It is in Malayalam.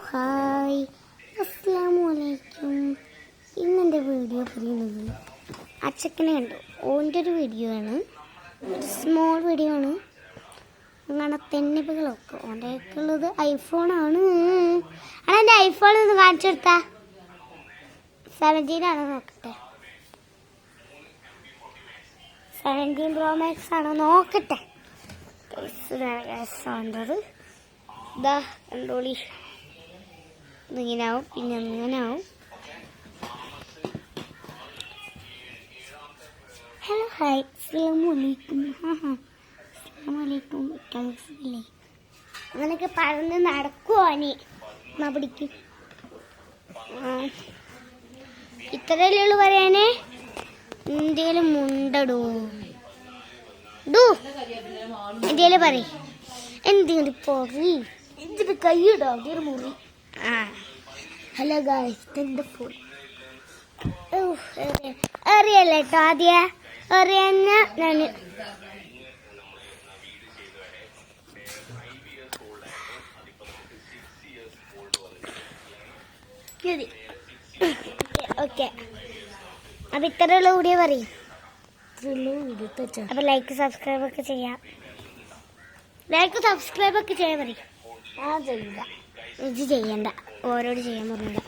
ഹായ്, അസ്സലാമു അലൈക്കും. ഇന്നെൻ്റെ വീഡിയോ പറയുന്നത് അച്ചക്കനെ കണ്ടു. ഓൻ്റെ ഒരു വീഡിയോ ആണ്, ഒരു സ്മോൾ വീഡിയോ ആണ്. അങ്ങനെ തെന്നിപ്പുകളൊക്കെ ഓൻ്റെ ഉള്ളത് ഐഫോണാണ്. ஆனால் എൻ്റെ ഐഫോൺ ഒന്ന് കാണിച്ചു കൊടുത്താ 17 ആണോ നോക്കട്ടെ. 17 Pro Max ആണോ നോക്കട്ടെ. വേണ്ടത് ഇതാ കണ്ടോളി. ഇങ്ങനാവും, പിന്നെ ഇങ്ങനാവും. ഹലോ ഹായ്, അസ്സലാമലൈക്കും. അസ്സലാമലൈക്കും. കളിച്ചില്ലേ അങ്ങനെയൊക്കെ പറഞ്ഞ് നടക്കുവോ നീ? എന്നാ പിടിക്കും. ഇത്രയല്ലേ ഉള്ളു പറയാനേ. എന്തേലും മുണ്ടടൂ എന്തേലും പറ, എന്തെങ്കിലും പോറി ഇതിന്റെ കൈയിടോ ഒരു മുറി. ഹലോ ഗായ്സ്, എന്റെ ഫോൺ അറിയല്ല കേട്ടോ. ആദ്യ അറിയാന്ന ഞാൻ ഓക്കെ. അപ്പൊ ഇത്രയുള്ള കൂടിയ പറയും. അപ്പൊ ലൈക്ക് സബ്സ്ക്രൈബ് ഒക്കെ ചെയ്യാം. ലൈക്ക് സബ്സ്ക്രൈബ് ഒക്കെ ചെയ്യാൻ പറയും. ഞാൻ ചെയ്യില്ല, ഇത് ചെയ്യണ്ട, ഓരോട് ചെയ്യാൻ പറഞ്ഞില്ല.